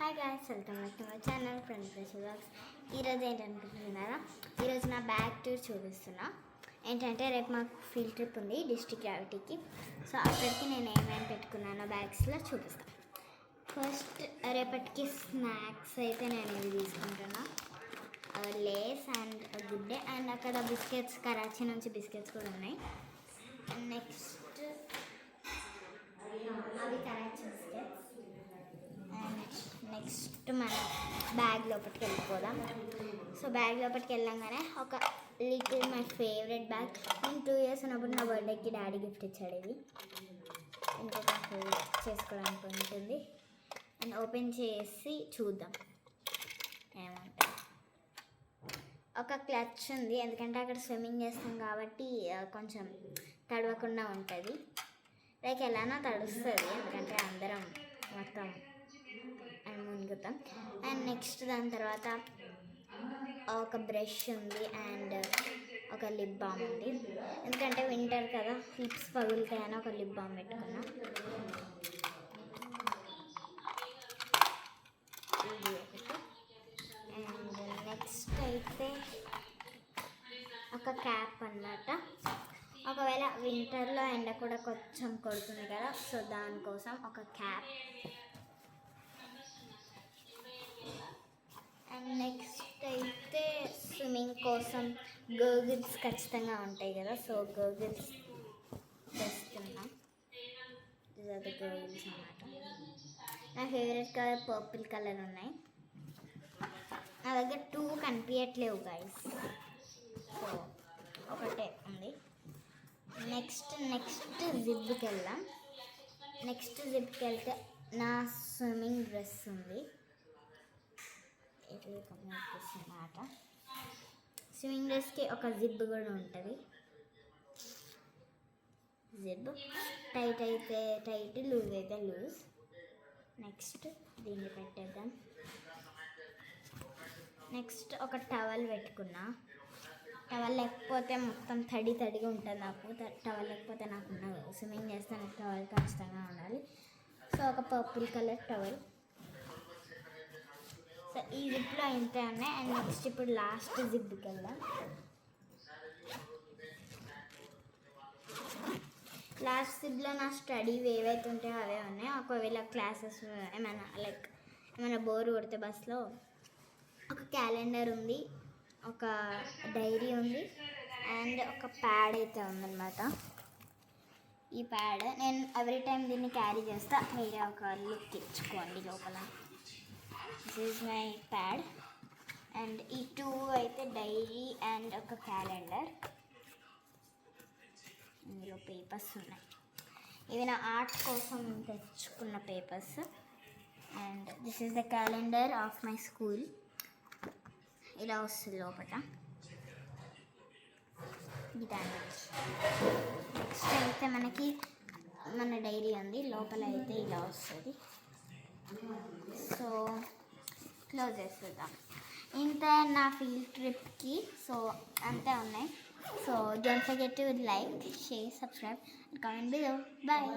Hi guys, welcome back to my channel friends blogs. ఈరోజు ఏంటనుకుంటున్నారా, ఈరోజు నా బ్యాగ్ టూర్ చూపిస్తున్నా. ఏంటంటే రేపు మాకు ఫీల్డ్ ట్రిప్ ఉంది డిస్ట్రిక్ట్ గ్రావిటీకి. సో అక్కడికి నేను ఏమేమి పెట్టుకున్నానో బ్యాగ్స్లో చూపిస్తాను. ఫస్ట్ రేపటికి స్నాక్స్ అయితే నేను ఇవి తీసుకుంటున్నా, Lay's and good day, and అక్కడ బిస్కెట్స్, కరాచీ నుంచి బిస్కెట్స్ కూడా ఉన్నాయి. అండ్ నెక్స్ట్ అవి కరాచీ బిస్కెట్స్. అండ్ నెక్స్ట్ మనం బ్యాగ్ లోపలికి వెళ్ళిపోదాం. సో బ్యాగ్ లోపలికి వెళ్ళంగానే ఒక లిటిల్ మై ఫేవరెట్ బ్యాగ్. నేను 2 years ఉన్నప్పుడు నా బర్త్డేకి డాడీ గిఫ్ట్ ఇచ్చాడు. ఇది ఇంకొక చేసుకోవడానికి ఉంటుంది. అండ్ ఓపెన్ చేసి చూద్దాం ఏమంటుంది. ఒక క్లచ్ ఉంది, ఎందుకంటే అక్కడ స్విమ్మింగ్ చేస్తాం కాబట్టి కొంచెం తడవకుండా ఉంటుంది. లైక్ ఎలానో తడుస్తుంది, ఎందుకంటే అందరం మొత్తం మునుగుతాం. అండ్ నెక్స్ట్ దాని తర్వాత ఒక బ్రష్ ఉంది అండ్ ఒక లిప్ బామ్ ఉంది, ఎందుకంటే వింటర్ కదా లిప్స్ పగులుతాయని ఒక లిప్ బామ్ పెట్టుకున్నా. ఇది ఒకటి. అండ్ నెక్స్ట్ అయితే ఒక క్యాప్ అన్నమాట. ఒకవేళ వింటర్లో ఎండ కూడా కొంచెం కొడుతుంది కదా, సో దానికోసం ఒక క్యాప్. అండ్ నెక్స్ట్ అయితే స్విమ్మింగ్ కోసం గోగిల్స్ ఖచ్చితంగా ఉంటాయి కదా, సో గోగిల్స్ తెస్తున్నాం. అది గోగిల్స్ అన్నమాట. నా ఫేవరెట్ కలర్ పర్పుల్ కలర్ ఉన్నాయి. నా దగ్గర 2 కనిపించట్లేవు గైస్, సో ఒకటే ఉంది. నెక్స్ట్ జిప్కి వెళ్దాం. నెక్స్ట్ జిప్కి వెళ్తే నా స్విమ్మింగ్ డ్రెస్ ఉంది. అన్నమాట స్విమ్మింగ్ డ్రెస్కి ఒక జిప్ కూడా ఉంటుంది. జిప్ టైట్ అయితే టైట్, లూజ్ అయితే లూజ్. నెక్స్ట్ దీన్ని పెట్టేద్దాం. నెక్స్ట్ ఒక టవల్ పెట్టుకున్నా. టవల్ లేకపోతే మొత్తం తడిగా ఉంటుంది నాకు. టవల్ లేకపోతే నాకు ఉండదు. స్విమ్మింగ్ చేస్తే నాకు టవల్ ఖచ్చితంగా ఉండాలి. సో ఒక పర్పుల్ కలర్ టవల్. సో ఈ జిప్లో ఇంతే ఉన్నాయి. అండ్ నెక్స్ట్ ఇప్పుడు లాస్ట్ జిప్కి వెళ్దాం. లాస్ట్ జిప్లో నా స్టడీ ఏవైతే ఉంటాయో అవే ఉన్నాయి. ఒకవేళ క్లాసెస్ ఏమైనా బోర్ కొడితే బస్లో ఒక క్యాలెండర్ ఉంది, ఒక డైరీ ఉంది, అండ్ ఒక ప్యాడ్ అయితే ఉందన్నమాట. ఈ ప్యాడ్ నేను ఎవ్రీ టైం దీన్ని క్యారీ చేస్తా, మీరే ఒక లుక్ ఇచ్చుకోండి లోపల. This is my pad. And ఈ 2 అయితే డైరీ అండ్ ఒక క్యాలెండర్. ఇందులో పేపర్స్ ఉన్నాయి, ఇవి నా ఆర్ట్ కోసం తెచ్చుకున్న papers. And this is the calendar of my school. ఇలా వస్తుంది లోపల. నెక్స్ట్ అయితే మనకి మన డైరీ ఉంది, లోపల అయితే ఇలా వస్తుంది. సో క్లోజ్ చేసేద్దాం. ఇంత నా ఫీల్డ్ ట్రిప్కి. సో అంతే ఉన్నాయి. So don't forget to like, share, subscribe, comment below. Bye.